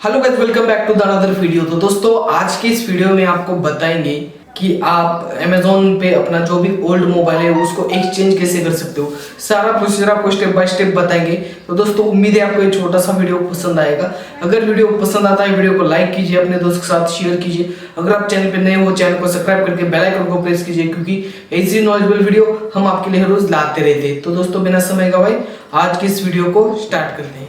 Hello guys, welcome back to the another video. तो दोस्तों, आज के इस वीडियो में आपको बताएंगे कि आप अमेजोन पे अपना जो भी ओल्ड मोबाइल है उसको एक्सचेंज कैसे कर सकते हो। सारा प्रोसीजर आपको स्टेप बाय स्टेप बताएंगे। तो दोस्तों, उम्मीद है आपको ये छोटा सा वीडियो पसंद आएगा। अगर वीडियो पसंद आता है, वीडियो को लाइक कीजिए, अपने दोस्त के साथ शेयर कीजिए। अगर आप चैनल पे नए हो, चैनल को सब्सक्राइब करके बेल आइकन को प्रेस कीजिए, क्योंकि ऐसी नॉलेजेबल वीडियो हम आपके लिए हर रोज लाते रहते हैं। तो दोस्तों, बिना समय गवाए आज की इस वीडियो को स्टार्ट करते हैं।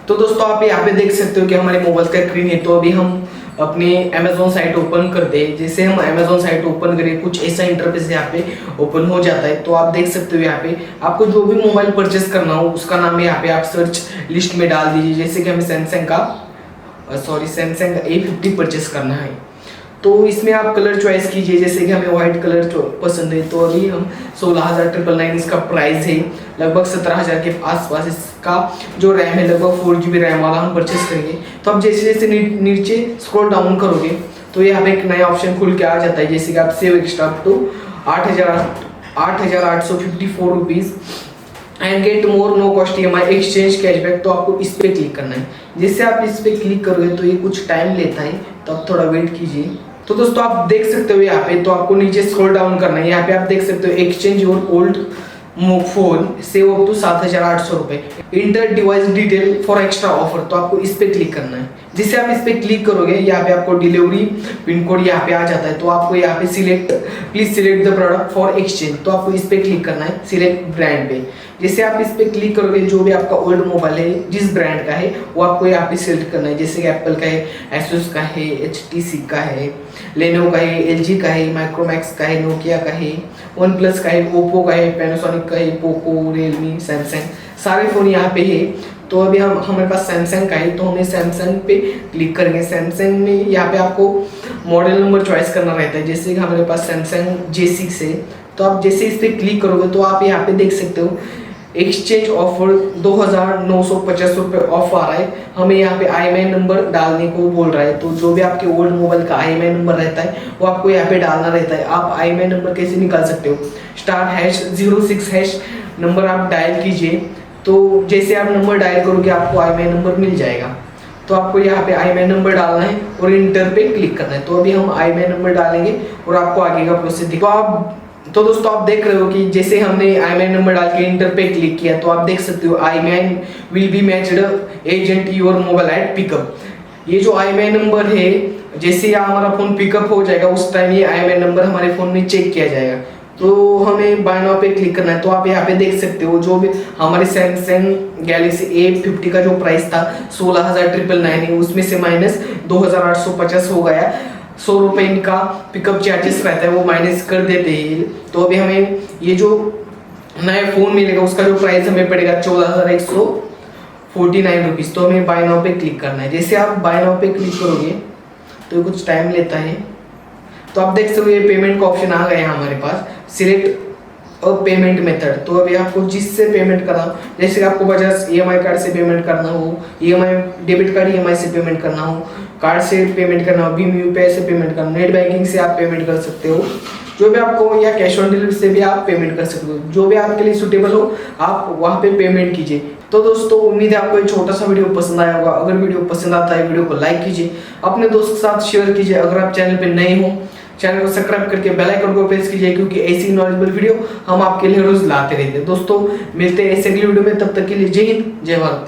तो दोस्तों, आप यहाँ पे देख सकते हो कि हमारे मोबाइल का स्क्रीन है। तो अभी हम अपनी अमेजोन साइट ओपन कर दे। जैसे हम अमेजोन साइट ओपन करें, कुछ ऐसा इंटरफेस यहाँ पे ओपन हो जाता है। तो आप देख सकते हो यहाँ पे आपको जो भी मोबाइल परचेस करना हो उसका नाम यहाँ पे आप सर्च लिस्ट में डाल दीजिए। जैसे कि हमें सैमसंग का A50 परचेस करना है, तो इसमें आप कलर चॉइस कीजिए। जैसे कि हमें व्हाइट कलर पसंद है, तो अभी हम 16,999 इसका प्राइस है। लगभग 17,000 के आसपास इसका जो रैम है, लगभग 4GB रैम वाला हम परचेस करेंगे। तो अब जैसे जैसे नीचे स्क्रॉल डाउन करोगे तो यहाँ पे एक नया ऑप्शन खुल के आ जाता है। जैसे कि आप सेव एक्स्ट्रा तो 8,854 rupees and get more no cost EMI exchange cashback. तो आपको इस पे क्लिक करना है। जैसे आप इस पे क्लिक करोगे तो ये कुछ टाइम लेता है, तो आप थोड़ा वेट कीजिए। तो दोस्तों, आप देख सकते हो यहाँ पे, तो आपको नीचे स्क्रॉल डाउन करना है। यहाँ पे आप देख सकते हो exchange your old phone save up to 7,800 रुपए, enter device detail for extra offer. तो आपको इस पे क्लिक करना है। जिससे आप इस पे क्लिक करोगे, यहाँ पे आपको डिलीवरी पिन कोड यहाँ पे आ जाता है। तो आपको यहाँ पे please select the product for exchange. तो आपको इस पे क्लिक करना है, सिलेक्ट ब्रांड पे। जैसे आप इस पे क्लिक करोगे, जो भी आपका ओल्ड मोबाइल है जिस ब्रांड का है वो आपको यहाँ पे सिलेक्ट करना है। जैसे कि एप्पल का है, एसुस का है, HTC का है, लेनोवो का है, LG का है, माइक्रोमैक्स का है, नोकिया का है, वन प्लस का है, ओप्पो का है, पैनासोनिक का है, पोको, रियलमी, सैमसंग, सारे फ़ोन यहाँ पे है। तो अभी हमारे पास सैमसंग का है, तो हमें सैमसंग पे क्लिक करेंगे। सैमसंग में यहाँ पे आपको मॉडल नंबर चॉइस करना रहता है। जैसे कि हमारे पास सैमसंग J6 है, तो आप जैसे इस पर क्लिक करोगे तो आप यहाँ पे देख सकते हो एक्सचेंज ऑफर 2,950 रुपये ऑफ आ रहा है। हमें यहाँ पे IMEI नंबर डालने को बोल रहा है। तो जो भी आपके ओल्ड मोबाइल का IMEI नंबर रहता है वो आपको यहाँ पे डालना रहता है। आप IMEI नंबर कैसे निकाल सकते हो, *#06# नंबर आप डायल कीजिए। तो जैसे आप नंबर डायल करोगे आपको IMEI नंबर मिल जाएगा। तो आपको यहाँ पे IMEI नंबर डालना है और इंटर पे क्लिक करना है। तो अभी हम IMEI नंबर डालेंगे और आपको आगे का प्रोसेस दिखा। तो दोस्तों, आप देख रहे हो कि जैसे हमने IMEI नंबर डाल के इंटर पे क्लिक किया, तो आप देख सकते हो IMEI will be matched against your mobile at pickup. ये जो IMEI नंबर है, जैसे हमारा फोन पिकअप हो जाएगा उस टाइम ये IMEI नंबर हमारे फोन में चेक किया जाएगा। तो हमें बाय नाउ पे क्लिक करना है। तो आप यहाँ पे देख सकते हो जो भी हमारे सैमसंग गैलेक्सी A50 का जो प्राइस था 16,999 है, उसमें से माइनस 2,850 हो गया। 100 रुपये इनका पिकअप चार्जेस रहता है, वो माइनस कर देते हैं। तो अभी हमें ये जो नया फ़ोन मिलेगा उसका जो प्राइस हमें पड़ेगा 14,149 रुपीज़। तो हमें बाय नाउ पे क्लिक करना है। जैसे आप बाय नाउ पे क्लिक करोगे तो कुछ टाइम लेता है। तो आप देख सकते हो ये पेमेंट का ऑप्शन आ गया है हमारे पास, सिलेक्ट पेमेंट मेथड। तो अभी आपको जिससे पेमेंट करना हो, जैसे आपको बजाज EMI कार्ड से पेमेंट करना हो, EMI डेबिट कार्ड EMI से पेमेंट करना हो, कार्ड से पेमेंट करना हो, भीम UPI से पेमेंट करना, नेट बैंकिंग से आप पेमेंट कर सकते हो, जो भी आपको, या कैश ऑन डिलीवरी से भी आप पेमेंट कर सकते हो। जो भी आपके लिए सूटेबल हो आप वहाँ पे पेमेंट कीजिए। तो दोस्तों, उम्मीद है आपको ये छोटा सा वीडियो पसंद आया होगा। अगर वीडियो पसंद आता है, वीडियो को लाइक कीजिए, अपने दोस्त के साथ शेयर कीजिए। अगर आप चैनल पर नए हो, चैनल को सब्सक्राइब करके बेल आइकन को प्रेस कीजिए, क्योंकि ऐसी नॉलेजेबल वीडियो हम आपके लिए रोज लाते रहते हैं। दोस्तों, मिलते हैं ऐसे अगली वीडियो में, तब तक के लिए जय हिंद, जय भारत।